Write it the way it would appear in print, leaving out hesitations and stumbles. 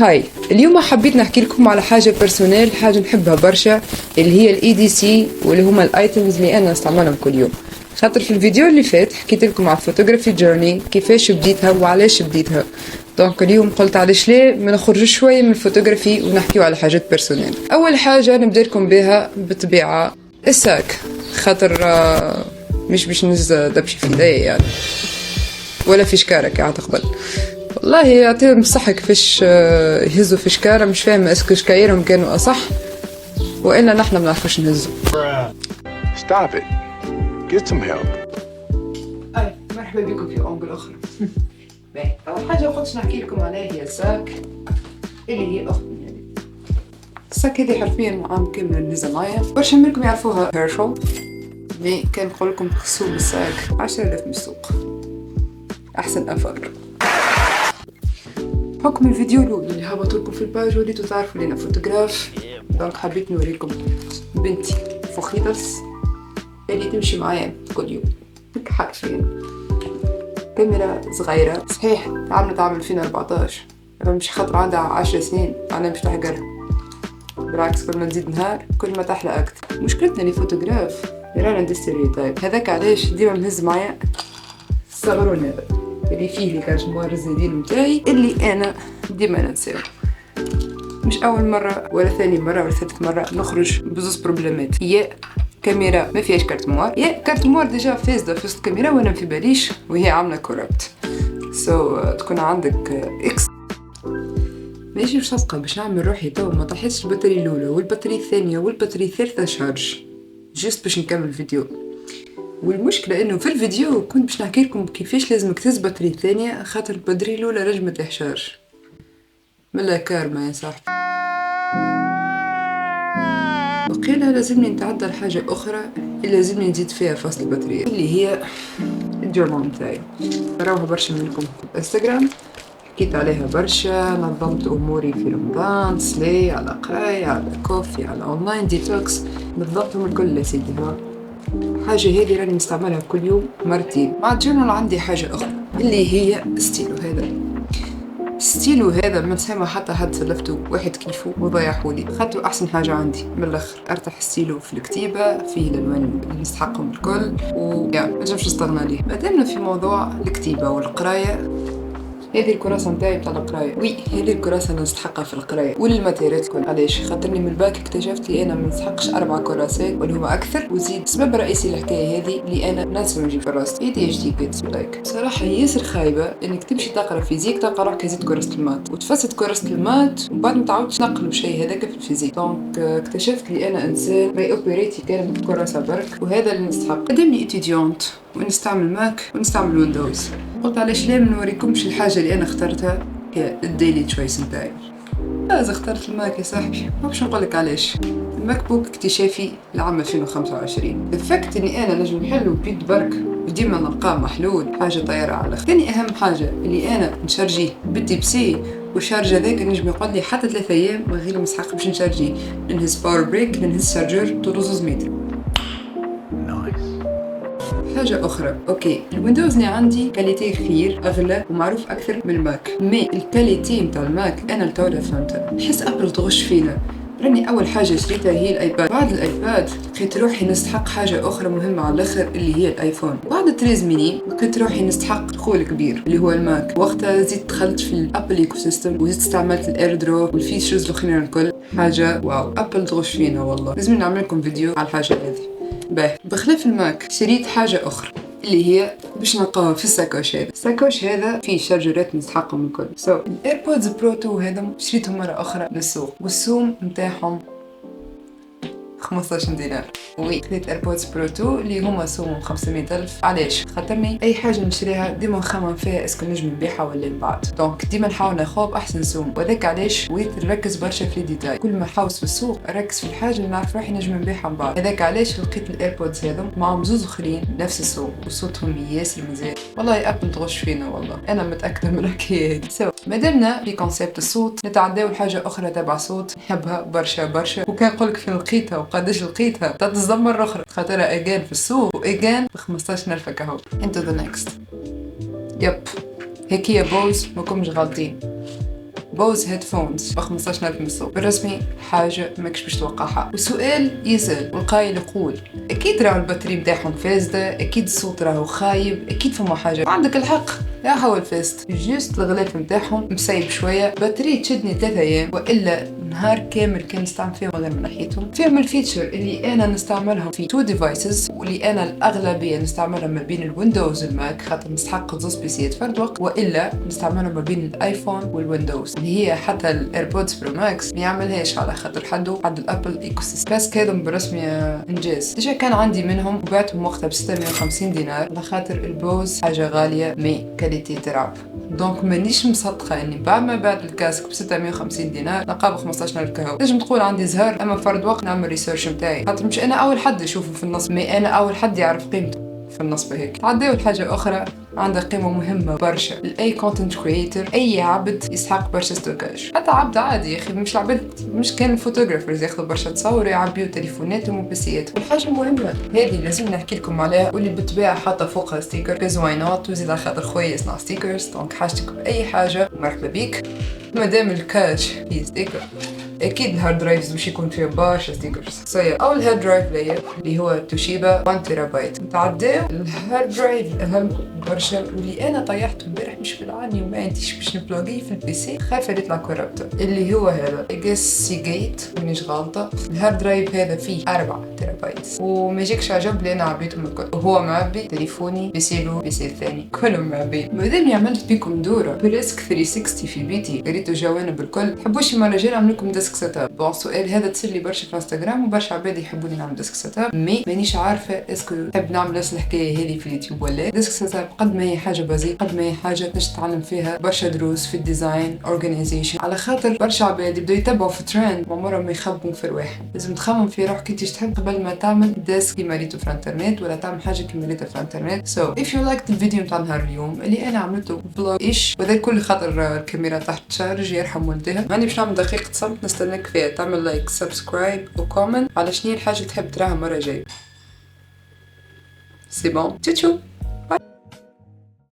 هاي اليوم حبيت نحكي لكم على حاجة بيرسونيل، حاجة نحبها برشا، اللي هي الاي دي سي، واللي هما الايتمز اللي انا استعملهم كل يوم. خاطر في الفيديو اللي فات حكيت لكم على الفوتوغرافي جورني، كيفاش بديتها وعلاش بديتها. دونك اليوم قلت علاش ليه ما نخرج شوية من الفوتوغرافي ونحكيو على حاجات بيرسونيل. اول حاجة نبدا لكم بها بالطبيعة الساك، خاطر مش باش نهز دبشي في ايديا يعني، ولا في شكارة كي تقبل. والله يعطيهم الصحة كيفاش يهزوا في شكارة، مش فاهمة اسكو شكايرهم كانوا أصح وإلا نحنا ما نعرفوش نهزوا. Stop it. Get some help. أي مرحبا بكم في أونجل أخرى. أول حاجة قلت نحكي لكم عليها هي الساك، اللي هي أختي يعني. الساك هذه حرفيا عام كامل نهزها معايا، برشا منكم يعرفوها هيرشل، مي كان نقول لكم تخصو بالساك 10,000 من السوق، أحسن أفر. حكم الفيديو الأول اللي هبطوا لكم في الباج وليتوا تعرفوا لي أنا فوتوغراف، دونك حبيت نوريكم بنتي فخيطس اللي تمشي معايا كل يوم. هيك حرفيا كاميرا صغيرة صحيح تعمل 2014، مش خاطر عندها 10 سنين أنا مش تحقرها، بالعكس كل ما تزيد نهار كل ما تحلى أكتر. مشكلتنا اللي فوتوغراف رانا ندي ستيريوتايب، هذاك علاش ديما نهز معايا الصغرون هذا اللي فيه لي كاش موار الزايدين متاعي اللي انا ديما ننساو. مش اول مره ولا ثاني مره ولا ثالث مره نخرج بزوز بروبليمات، يا كاميرا ما فيهاش كارت موار، يا كارت موار ديجا فاسده في وسط الكاميرا وانا في باليش وهي عامله كوربت. تكون عندك اكس ماشي مش صدقه باش نعمل روحي تو ما طيحتش البطاريه الاولى والبطاريه الثانيه والبطاريه الثالثه شارج جست باش نكمل الفيديو. والمشكلة انه في الفيديو كنت باش نحكي لكم كيفاش لازم تهز بطارية ثانية، خاطر البطارية الاولى رجم تحشارج ملا كارما يا صاحبي. وقيلة لازمني نتعدى لحاجة اخرى اللي لازمني نزيد فيها فاصل البطارية، اللي هي الجورنال متاعي. راوها برشا منكم في الانستغرام، حكيت عليها برشا، نظمت اموري في رمضان، صلي على قراية على كوفي على اونلاين ديتوكس، نظمتهم الكل يا سيدي. حاجة هذه راني نستعملها كل يوم مرتين. مع الجورنال عندي حاجة أخرى اللي هي ستيلو هذا. ستيلو هذا من سما حتى حد سلفته واحد كيفه وضيعهولي، خاطر أحسن حاجة عندي من الآخر. أرتاح ستيلو في الكتيبة، فيه الألوان اللي نستحقهم الكل، ويا ما نجمش نستغنى عليه. مادامنا في موضوع الكتيبة والقراية، هذه الكراسة نتاعي بتاع القراية، وي هذه الكراسة اللي نستحقها في القراية والماتيريال الكل. علاش؟ خاطرني من الباك اكتشفت لي انا ما نستحقش 4 كراسات واللي هما اكثر، وزيد السبب الرئيسي للحكاية هذه اللي انا ناسا نجيب كراسة ADHD kids لايك. صراحة ياسر خايبة انك تمشي تقرا فيزيك تلقى روحك هزيت كراسة المات وتفسد كراسة المات وبعد ما تعاودش تنقلب شيء هذاك في الفيزيك. دونك اكتشفت لي انا انسان ما يوبريتي كان بالكراسة برك، وهذا اللي نستحق. قدمني اتيديونت ونستعمل ماك ونستعمل ويندوز، قلت علاش لا ما نوريكمش الحاجه اللي انا اخترتها هي الديلي تشويس نتاعي. لازم اخترت الماك يا صاحبي، ما باش نقولك علاش. الماك بوك اكتشافي لعام 2025. الفكت اني انا نجم نحلو بيد برك وديما نلقاه محلول، حاجه طايره على الاخر. ثاني اهم حاجه اللي انا نشارجيه بالتيب سي، والشارج هذاك نجم يقعد لي حتى 3 ايام من غير ما نسحق باش نشارجيه، نهز باور بريك نهز شارجر طوله 2 متر. حاجة أخرى، أوكي الويندوز اللي عندي كاليتي خير أغلى ومعروف أكثر من الماك، مي الكاليتي متاع الماك أنا لتولا فهمتها. نحس أبل تغش فينا. راني أول حاجة شريتها هي الآيباد، بعد الآيباد لقيت روحي نستحق حاجة أخرى مهمة على الآخر اللي هي الآيفون، بعد التريز ميني لقيت روحي نستحق دخول كبير اللي هو الماك. وقتها زيد دخلت في الأبل إيكو سيستم وزيد استعملت الإير دروب والفيتشرز الأخرين الكل. حاجة واو، أبل تغش فينا والله. لازم نعمل لكم فيديو على الحاجة هذه. بخلاف الماك شريت حاجة أخرى اللي هي باش نلقاها في الساكوش هذا. الساكوش هذا فيه شارجرات نستحقهم الكل. الايربودز برو 2 هذم شريتهم مرة أخرى للسوق والسوم نتاعهم 15 دينار. وي خذيت ايربودز برو 2 اللي هما سومهم 500,000. علاش؟ خاطرني اي حاجه نشريها ديما نخمم فيها اسكو نجم نبيعها ولا بعد، دونك ديما نحاول ناخذ احسن سوم، وذاك علاش وليت نركز برشا في الديتاي. كل ما حاوس في السوق ركز في الحاجه اللي نعرف روحي نجم نبيعها من بعد. هذاك علاش لقيت الايربودز هذم معهم زوز اخرين نفس السوق وصوتهم ياسر مزيان. والله ابل تغش فينا والله، انا متاكده من الحكايه هذه. مادامنا في كونسيبت الصوت نتعداو لحاجه اخرى تبع صوت نحبها برشا برشا، وكان نقولك فين لقيتها وقداش لقيتها تتزم مرة أخرى، خاطرها إيجان في السوق وإيجان ب15,000 كهو. into the next. يب هيك هي بوز، ماكمش غالطين. بوز هيدفونز ب 15,000 من السوق. بالرسمي حاجة ماكش باش توقعها. وسؤال يسأل والقايل يقول أكيد راهو البطارية متاعهم فاسدة، أكيد الصوت راهو خايب، أكيد فما حاجة. عندك الحق، يا هو الفاست جوست الغلاف متاعهم مسيب شوية. بطارية تشدني 3 أيام وإلا نهار كامل كان نستعمل فيهم غير من ناحيتهم. فيهم الفيتشر اللي أنا نستعملهم في 2 ديفايسز، واللي أنا الأغلبية نستعملهم ما بين الويندوز والماك خاطر نستحق زوز بيسيات فرد وقت، وإلا نستعملهم ما بين الآيفون والويندوز، اللي هي حتى الإيربودز برو ماكس ما يعملهاش على خاطر حد الأبل إيكو سيستم. بس كذا برسمي إنجاز. ديجا كان عندي منهم وبعتهم وقتها ب 650 دينار على خاطر البوز حاجة غالية مي كاليتي ترعب. دونك مانيش مصدقة اني بعد الكاسك ب 650 دينار نقابل 15,000 كهو. تنجم تقول عندي زهر، اما فرد وقت نعمل ريسيرش متاعي خاطر مش انا اول حد اشوفه في النص، مي انا اول حد يعرف قيمته في النص هيك. تعديو لحاجة أخرى عندها قيمة مهمة برشا لأي كونتنت كريتور، أي عبد يسحق برشا ستوكاج، حتى عبد عادي يا أخي، مش العبد مش كان الفوتوغرافرز ياخذوا برشا تصور يعبيو تليفوناتهم وبيسياتهم. والحاجة المهمة هذه لازم نحكي لكم عليها، واللي بالطبيعة حاطة فوقها ستيكر كاز واي نوت، وزيد على خاطر خويا يصنع ستيكرز، دونك حاجتك بأي حاجة مرحبا بيك. مادام الكاش فيه ستيكر اكيد الهارد درايفز باش يكون فيه برشا ستيكرز. اول هارد درايف ليا اللي هو توشيبا 1 تيرا بايت. نتعداو الهارد درايف اهم برشا واللي انا طيحته امبارح مش بالعاني وما عنديش باش نبلوغيه في البيسي، خايفه يطلع كورابتور، اللي هو هذا اجاس سي جيت مانيش غلطه. الهارد درايف هذا فيه 4 تيرا بايت وما يجيكش عجب لي انا عبيتهم الكل، وهو معبي تليفوني بيسيلو بيسي الثاني كلهم معبي. مادام عملت بيكم دوره بريسك 360 في بيتي قريتو جوانب الكل، حبوش المره الجايه نعمل لكم ديسك سيت اب. بون سؤال هذا تصير لي برشا في انستغرام وبرشا عباد يحبوني نعمل ديسك سيت اب، مانيش عارفه اسكو نحب نعمل نفس الحكايه هذه في اليوتيوب ولا. ديسك سيت اب قد ما هي حاجه بسيطه قد ما هي حاجه باش تتعلم فيها برشا دروس في الديزاين اورجانيزيشن، على خاطر برشا عباد يبداو يتبعوا في ترند عمرهم ما يخبوا في رواحهم. لازم تخمم في روحك كي تحب قبل ما تعمل ديسك كيما ريتو في الانترنت ولا تعمل حاجه كيما ريتو في الانترنت. سو اف يو لايك الفيديو نتاع نهار اليوم اللي انا عملته فلوج ايش، وهذا كل خاطر الكاميرا تحت تشارج يرحم والديها، ماني باش نعمل دقيقه صمت نستناك فيها تعمل لايك سبسكرايب وكومنت على شنو الحاجه تحب تراها مره جايه. سي بون تشو